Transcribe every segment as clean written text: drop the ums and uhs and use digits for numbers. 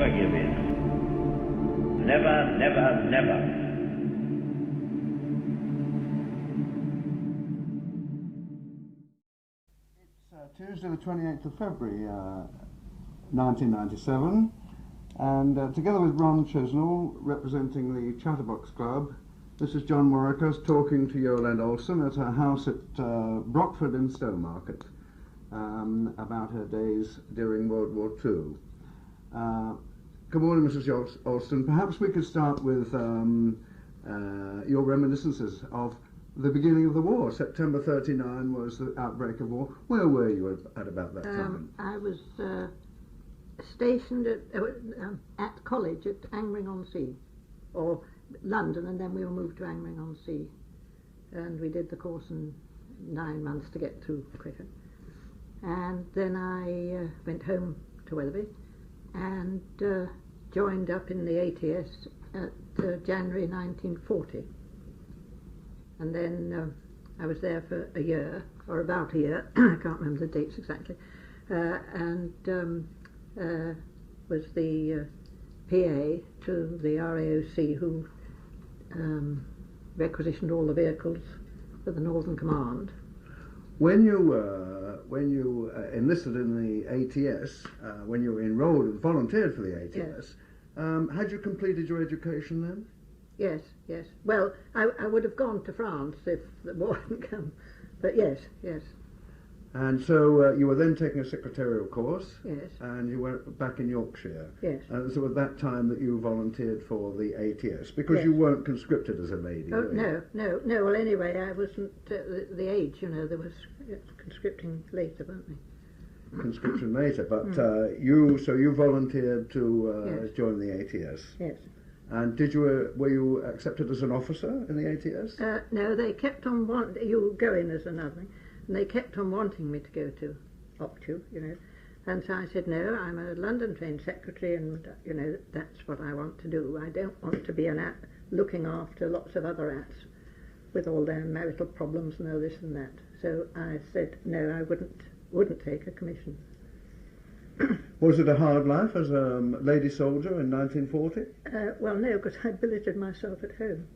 never give in. Never, never, never. Tuesday the 28th of February 1997, and together with Ron Chisnell, representing the Chatterbox Club, this is John Warwickers talking to Yolande Olsen at her house at Brockford in Stowmarket about her days during World War II. Good morning, Mrs. Olsen. Perhaps we could start with your reminiscences of the beginning of the war. September 39 was the outbreak of war. Where were you at about that time? I was stationed at college at Angmering-on-Sea, or London, and then we were moved to Angmering-on-Sea. And we did the course in 9 months to get through quicker. And then I went home to Wetherby and joined up in the ATS at January 1940. And then I was there for a year, or about a year, I can't remember the dates exactly, and was the PA to the RAOC who requisitioned all the vehicles for the Northern Command. When you enlisted in the ATS, when you were enrolled and volunteered for the ATS, yes. Had you completed your education then? Yes, yes. Well, I would have gone to France if the war hadn't come, but yes, yes. And so you were then taking a secretarial course, yes, and you went back in Yorkshire. Yes. So at that time that you volunteered for the ATS, because yes. You weren't conscripted as a lady. Oh, no. Well, anyway, I wasn't the age. You know, there was conscripting later, weren't they? Conscription later, but you volunteered to yes. join the ATS. Yes. And were you accepted as an officer in the ATS? No, they kept on you go in as another thing, and they kept on wanting me to go to Optu, you know, and so I said no, I'm a London trained secretary, and you know that's what I want to do. I don't want to be an at looking after lots of other ats with all their marital problems and all this and that. So I said no, I wouldn't take a commission. Was it a hard life as a lady soldier in 1940? Well, no, because I billeted myself at home.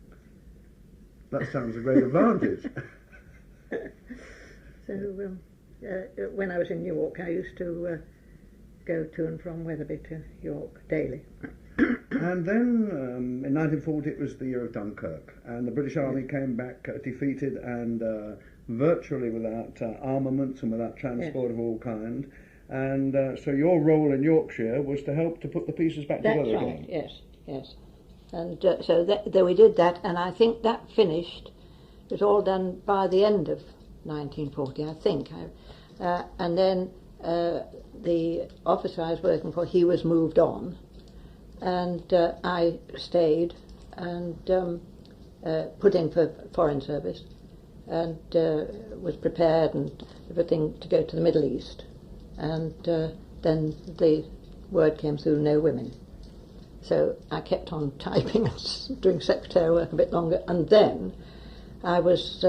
That sounds a great advantage. So when I was in York, I used to go to and from Wetherby to York daily. And then in 1940 it was the year of Dunkirk, and the British Army came back defeated and virtually without armaments and without transport of all kind. And so your role in Yorkshire was to help to put the pieces back together again. That's right, yes. And so we did that, and I think that finished. It was all done by the end of 1940, I think. And then the officer I was working for, he was moved on, and I stayed and put in for Foreign Service, and was prepared and everything to go to the Middle East. And then the word came through, no women. So I kept on typing and doing secretarial work a bit longer, and then I was,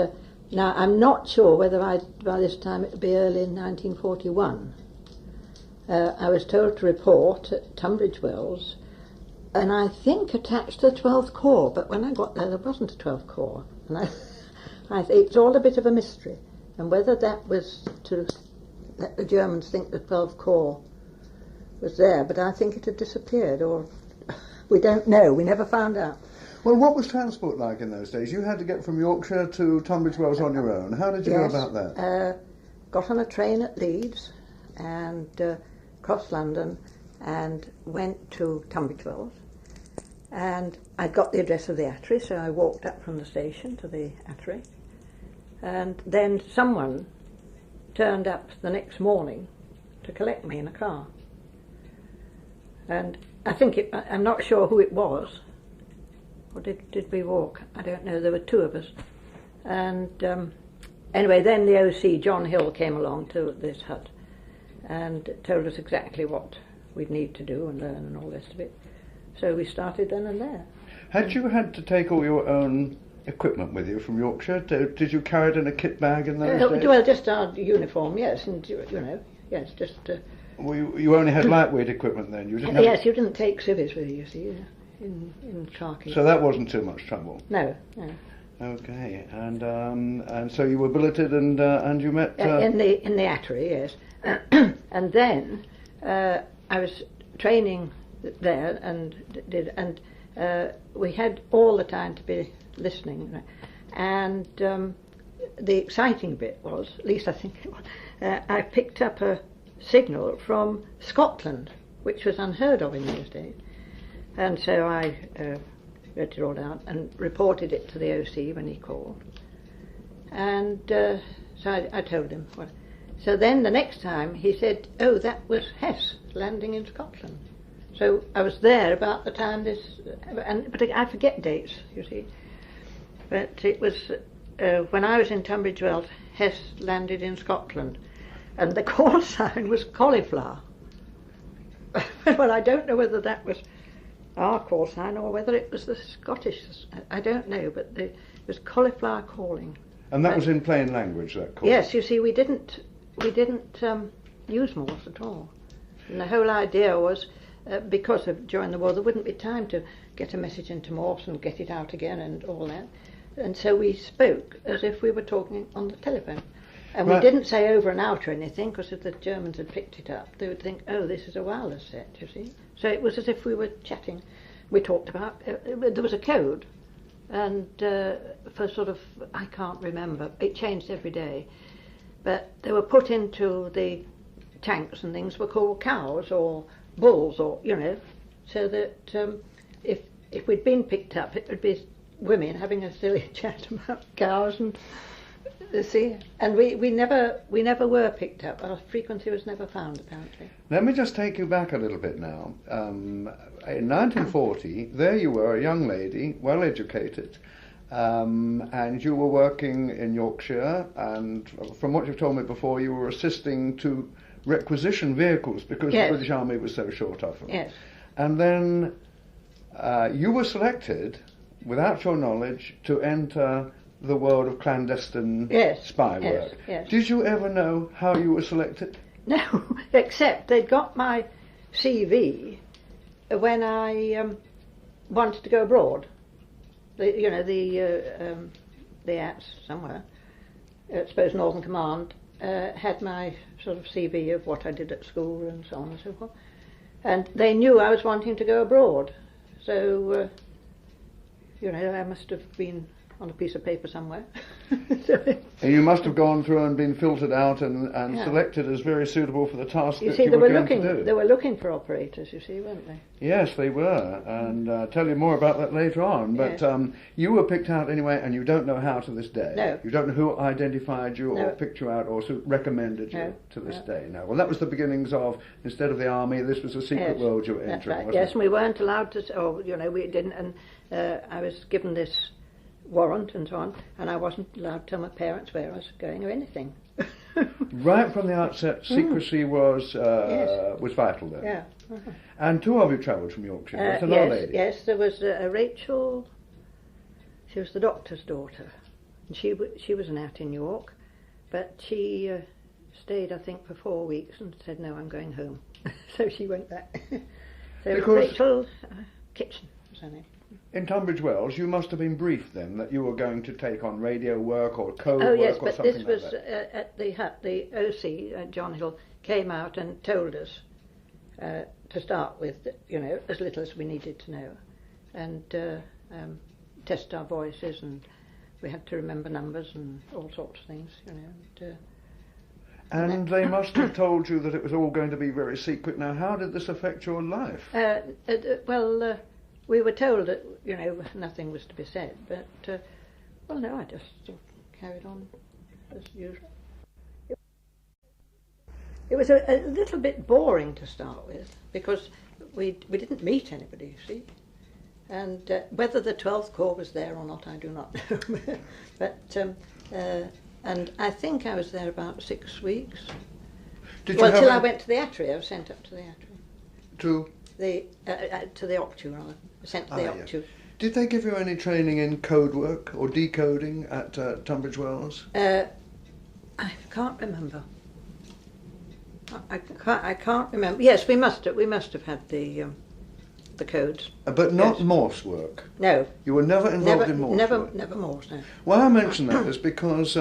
now I'm not sure whether by this time it would be early in 1941. I was told to report at Tunbridge Wells, and I think attached to the 12th Corps, but when I got there wasn't a 12th Corps. And I think it's all a bit of a mystery, and whether that was to let the Germans think the 12th Corps was there, but I think it had disappeared, or we don't know, we never found out. Well, what was transport like in those days? You had to get from Yorkshire to Tunbridge Wells on your own. How did you go about that? Got on a train at Leeds and crossed London and went to Tunbridge Wells, and I got the address of the Attery, so I walked up from the station to the Attery, and then someone turned up the next morning to collect me in a car. And I think I'm not sure who it was, or did we walk? I don't know, there were two of us. And anyway, then the OC, John Hill, came along to this hut and told us exactly what we'd need to do and learn and all the rest of it. So we started then and there. Had you had to take all your own equipment with you from Yorkshire? Did you carry it in a kit bag in those days? Well, just our uniform, yes, and you know, yes, just You only had lightweight equipment then? You didn't have Yes, you didn't take civvies with you, see, in Clarkey. So that wasn't too much trouble? No, no. Okay, and so you were billeted and you met... In the Attery, yes. And then I was training there and we had all the time to be listening. And the exciting bit was, at least I think it was, I picked up a signal from Scotland, which was unheard of in those days. And so I wrote it all down and reported it to the OC when he called. And so I told him. So then the next time he said, oh, that was Hess landing in Scotland. So I was there about the time this, but I forget dates, you see. But it was when I was in Tunbridge Wells, Hess landed in Scotland, and the call sign was cauliflower. Well, I don't know whether that was our call sign or whether it was the Scottish. I don't know, but it was cauliflower calling. And that was in plain language, that call? Yes, you see, we didn't use Morse at all. And the whole idea was, because of during the war, there wouldn't be time to get a message into Morse and get it out again and all that. And so we spoke as if we were talking on the telephone. And we didn't say over and out or anything, because if the Germans had picked it up, they would think, oh, this is a wireless set, you see. So it was as if we were chatting. We talked about, there was a code, and for sort of, I can't remember, it changed every day. But they were put into the tanks and things, were called cows or bulls, or, you know, so that if we'd been picked up, it would be women having a silly chat about cows and see, and we never were picked up. Our frequency was never found, apparently. Let me just take you back a little bit now. In 1940, there you were, a young lady, well educated, and you were working in Yorkshire, and from what you've told me before, you were assisting to requisition vehicles because the British Army was so short of them. Yes. And then you were selected, without your knowledge, to enter the world of clandestine spy work. Yes. Did you ever know how you were selected? No, except they'd got my CV when I wanted to go abroad. The ATS somewhere, I suppose Northern Command, had my sort of CV of what I did at school and so on and so forth. And they knew I was wanting to go abroad. So, I must have been on a piece of paper somewhere. And you must have gone through and been filtered out and selected as very suitable for the task you that see, you were going to do. They were looking for operators, you see, weren't they? Yes, they were, and I'll tell you more about that later on. But you were picked out anyway, and you don't know how to this day. No. You don't know who identified you or picked you out or recommended you to this day. No. Well, that was the beginnings of, instead of the army, this was a secret world you were entering, wasn't Yes, it? and we weren't allowed to, we didn't, and I was given this warrant and so on, and I wasn't allowed to tell my parents where I was going or anything. Right from the outset, secrecy was vital then. Yeah. And two of you travelled from Yorkshire. There was another lady. Yes, there was Rachel. She was the doctor's daughter, and she wasn't out in York, but she stayed, I think, for 4 weeks and said, "No, I'm going home." So she went back. So Rachel Kitchen was her name. In Tunbridge Wells, you must have been briefed then that you were going to take on radio work or code work or but something this was like that. at the hut. The OC, John Hill, came out and told us to start with, as little as we needed to know, and test our voices, and we had to remember numbers and all sorts of things, And they must have told you that it was all going to be very secret. Now, how did this affect your life? We were told that, nothing was to be said, but, no, I just carried on as usual. It was a little bit boring to start with, because we didn't meet anybody, you see. And whether the 12th Corps was there or not, I do not know. But, and I think I was there about 6 weeks. Till I went to the Attery. I was sent up to the Attery. To the Octu, rather. Sent to the Octu. Yes. Did they give you any training in code work or decoding at Tunbridge Wells? I can't remember. I can't remember. Yes, we must have had the codes. But not Yes. Morse work. No, You were never involved in Morse work. never Morse. No. Why I mention that is because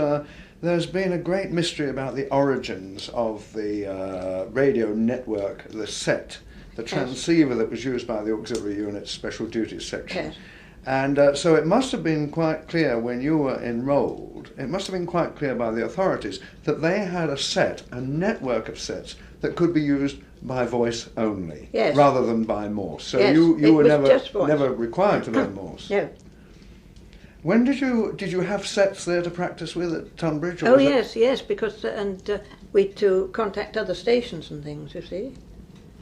there's been a great mystery about the origins of the radio network, the set, the transceiver that was used by the auxiliary unit's special duties section. Yes. And so it must have been quite clear when you were enrolled, it must have been quite clear by the authorities that they had a network of sets that could be used by voice only, Yes. rather than by Morse. So Yes, you it were was just voice. never required to learn Morse. No. When did you have sets there to practice with at Tunbridge? Or Oh was it- yes, because we to contact other stations and things. You see.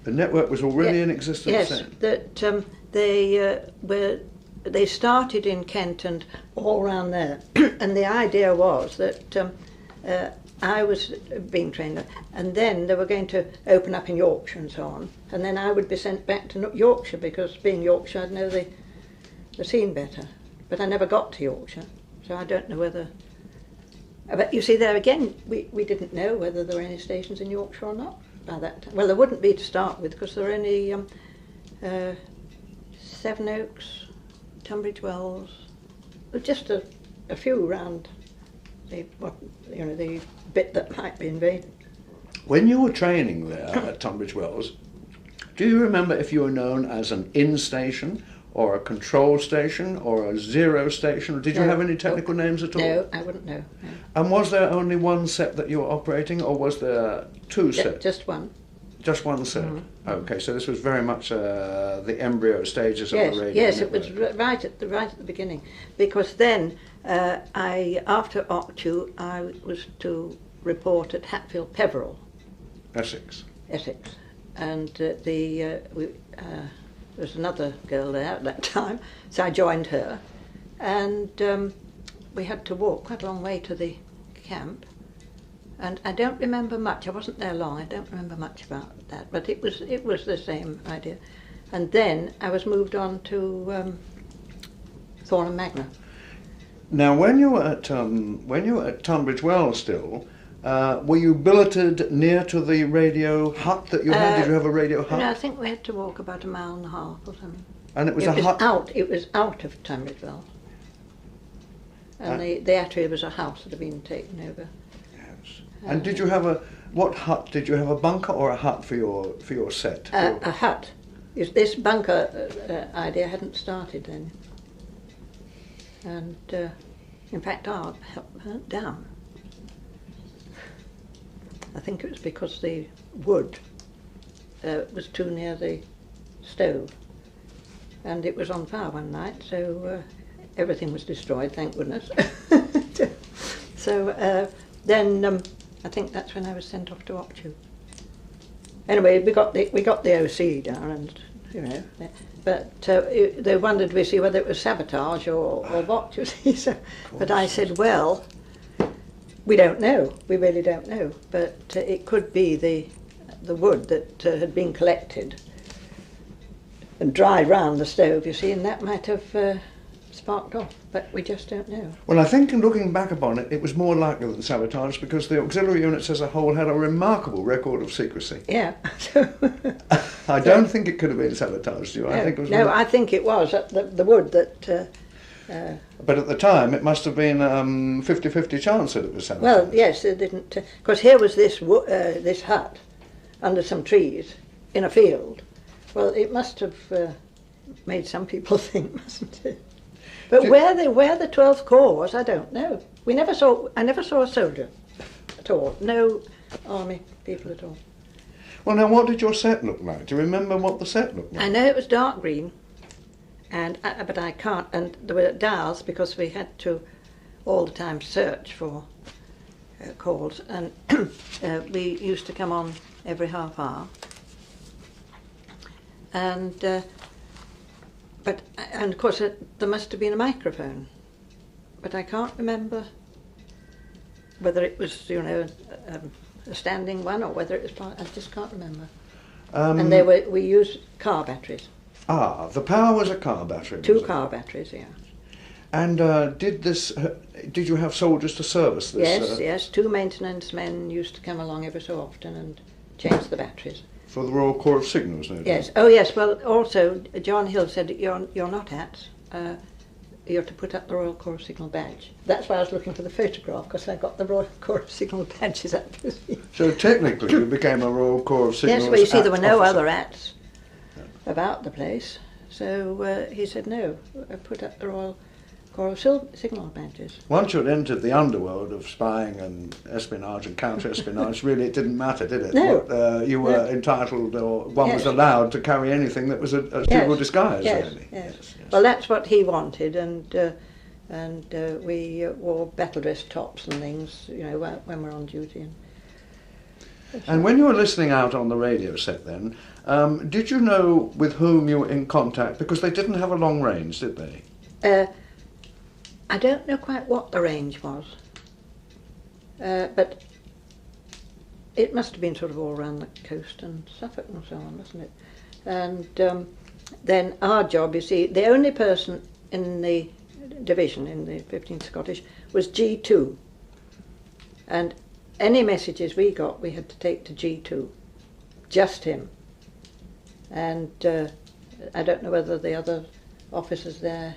The network was already in existence Yes, then. that they started in Kent and all round there, and the idea was that I was being trained, and then they were going to open up in Yorkshire and so on, and then I would be sent back to Yorkshire because being Yorkshire I'd know the scene better, but I never got to Yorkshire, so I don't know whether. But you see, there again, we didn't know whether there were any stations in Yorkshire or not by that time. Well, there wouldn't be to start with because there were only Sevenoaks, Tunbridge Wells, just a few round the bit that might be invaded. When you were training there at Tunbridge Wells, do you remember if you were known as an in station or a control station or a zero station? Or did you No. have any technical names at all? No, I wouldn't know. No. And was there only one set that you were operating, or was there two sets? Just one. Just one set. Okay, so this was very much the embryo stages of Yes, the radio. yes, it was network. right at the beginning, because then after Octu I was to report at Hatfield Peveril, Essex. Essex, and there was another girl there at that time, so I joined her, and we had to walk quite a long way to the camp, and I don't remember much. I wasn't there long. I don't remember much about that, but it was the same idea, and then I was moved on to Thorn and Magna. Now, when you were at Tunbridge Wells still, were you billeted near to the radio hut that you had? Did you have a radio hut? No, I think we had to walk about 1.5 miles or something. And it was a hut. It was out of Tunbridge Wells, and the atria was a house that had been taken over. Yes. And did you have what hut? Did you have a bunker or a hut for your set? A hut. This bunker idea hadn't started then, and in fact ours burnt down. I think it was because the wood was too near the stove, and it was on fire one night, so everything was destroyed, thank goodness. So then I think that's when I was sent off to Octu. Anyway, we got the OC down, and but they wondered whether it was sabotage or what, you see. So, but I said, well, we don't know. We really don't know. But it could be the wood that had been collected and dried round the stove, you see, and that might have sparked off. But we just don't know. Well, I think in looking back upon it, it was more likely than sabotage because the auxiliary units as a whole had a remarkable record of secrecy. Yeah. I don't think it could have been sabotage, do you? I think it was. No, I think it was the wood that. But at the time, it must have been 50-50 chance that it was sabotage. Well, yes, it didn't. Because here was this hut under some trees in a field. Well, it must have made some people think, mustn't it? But where the 12th Corps was, I don't know. I never saw a soldier at all. No army people at all. Well, now, what did your set look like? Do you remember what the set looked like? I know it was dark green, but I can't. And there were dials because we had to all the time search for calls, and we used to come on every half hour. And of course there must have been a microphone, but I can't remember whether it was a standing one or whether it was. I just can't remember. And we used car batteries. Ah, the power was a car battery. Two car batteries, yeah. And did you have soldiers to service this? Yes, yes. 2 maintenance men used to come along every so often and change the batteries. For the Royal Corps of Signals, no doubt. Yes. Oh, yes. Well, also John Hill said that you're not hats. You're to put up the Royal Corps of Signal badge. That's why I was looking for the photograph, because I got the Royal Corps of Signal badges up. So technically, you became a Royal Corps of Signals. Yes. Well, you see, there were no officer. other hats about the place, so he said no. Put up the Royal Corps of Signal badges. Once you'd entered the underworld of spying and espionage and counter-espionage, really it didn't matter, did it? No. What, you were entitled, or one was allowed to carry anything that was a suitable disguise, Yes. really. Yes. Well, that's what he wanted, and we wore battle dress tops and things, you know, when we're on duty. And when you were listening out on the radio set then, did you know with whom you were in contact? Because they didn't have a long range, did they? I don't know quite what the range was, but it must have been sort of all around the coast and Suffolk and so on, wasn't it? And then our job, you see, the only person in the division, in the 15th Scottish, was G2. And any messages we got, we had to take to G2. Just him. And I don't know whether the other officers there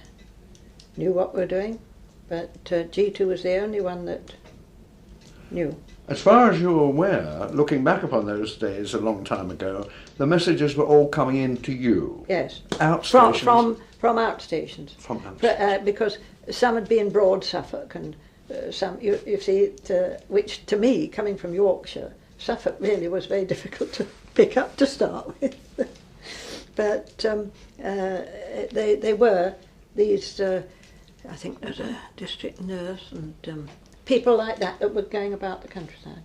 knew what we were doing, but G2 was the only one that knew. As far as you're aware, looking back upon those days a long time ago, the messages were all coming in to you? Yes. Outstations? From outstations. From outstations. Because some had been Broad Suffolk, and some, you see, which to me, coming from Yorkshire, Suffolk really was very difficult to pick up to start with. But they were these, I think there's a district nurse and people like that were going about the countryside.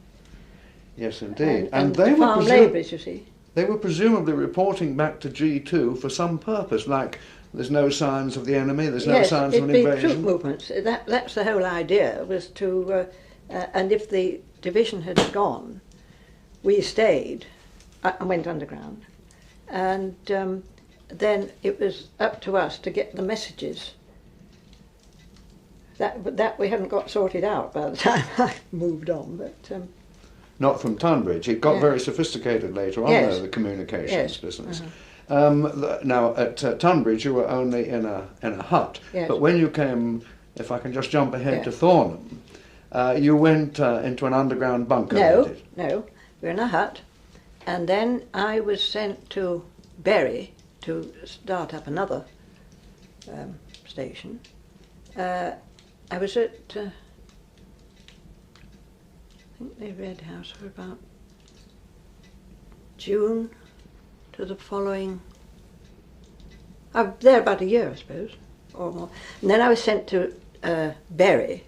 Yes, indeed. And they were farm labourers, you see. They were presumably reporting back to G2 for some purpose, like there's no signs of the enemy, there's no signs of an invasion. Yes, it'd be troop movements. That's the whole idea, was to, and if the division had gone, we stayed and went underground, and then it was up to us to get the messages. That we hadn't got sorted out by the time I moved on, but. Not from Tunbridge. It got very sophisticated later on, Yes. though, the communications business. Uh-huh. Now, at Tunbridge, you were only in a hut. Yes. But when you came, if I can just jump ahead Yes. to Thornham, you went into an underground bunker. No, we were in a hut, and then I was sent to Bury to start up another station. I was at, I think the Red House for about June to the following, I was there about a year, I suppose, or more. And then I was sent to Bury,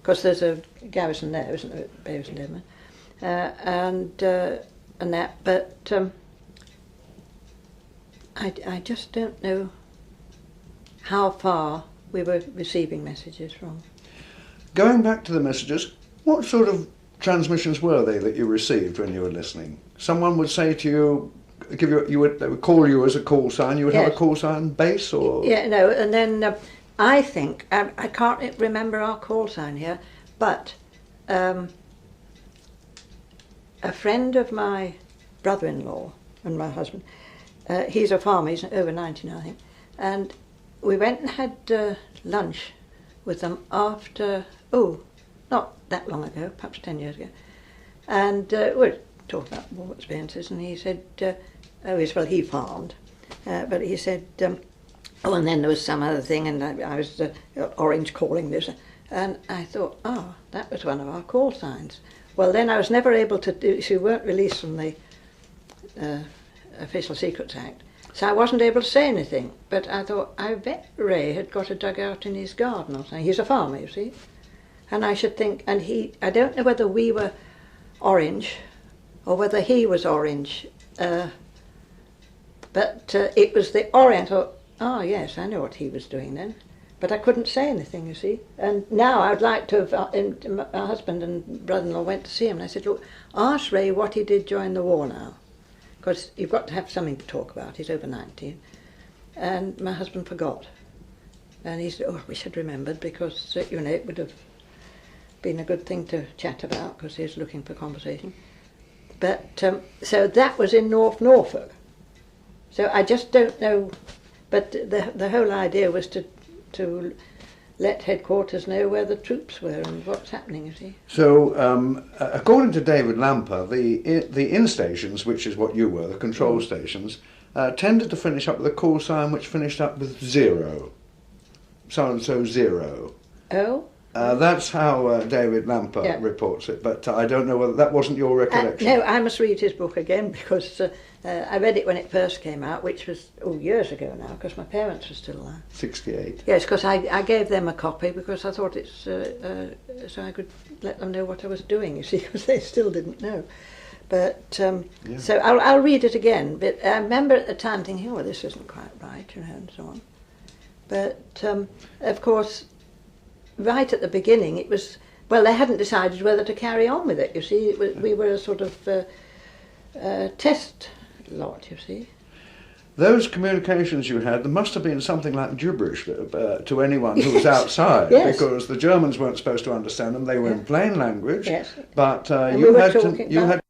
because there's a garrison there, isn't there, at Bury St Edmund, and that, but I just don't know how far we were receiving messages from. Going back to the messages, what sort of transmissions were they that you received when you were listening? Someone would say to you, they would call you as a call sign. You would have a call sign base, or yeah, no, and then I think I can't remember our call sign here, but a friend of my brother-in-law and my husband, he's a farmer. He's over 90 now, I think, and we went and had lunch with them after, not that long ago, perhaps 10 years ago, and we talked about war experiences, and he said, he farmed, but he said, and then there was some other thing, and I was orange calling this, and I thought, that was one of our call signs. Well, then I was never able to she weren't released from the Official Secrets Act, so I wasn't able to say anything, but I thought, I bet Ray had got a dugout in his garden or something. He's a farmer, you see. And I should think, and I don't know whether we were orange or whether he was orange, but it was the orange. I thought, yes, I know what he was doing then. But I couldn't say anything, you see. And now I'd like to have, my husband and brother-in-law went to see him, and I said, look, ask Ray what he did during the war now. Because you've got to have something to talk about. He's over 90. And my husband forgot. And he said, I wish I'd remembered, because, it would have been a good thing to chat about, because he was looking for conversation. But so that was in North Norfolk. So I just don't know. But the whole idea was to let headquarters know where the troops were and what's happening, you see. So, according to David Lamper, the in stations, which is what you were, the control stations, tended to finish up with a call sign which finished up with 0. So-and-so 0. Oh? That's how David Lamper reports it, but I don't know whether that wasn't your recollection. No, I must read his book again because I read it when it first came out, which was years ago now, because my parents were still alive. 68. Yes, because I gave them a copy because I thought it's so I could let them know what I was doing, you see, because they still didn't know. But so I'll read it again. But I remember at the time thinking, oh, this isn't quite right, you know, and so on. But of course, right at the beginning, it was, well, they hadn't decided whether to carry on with it, you see. We were a sort of test lot, you see. Those communications you had, there must have been something like gibberish to anyone who was outside, because the Germans weren't supposed to understand them. They were in plain language, but you had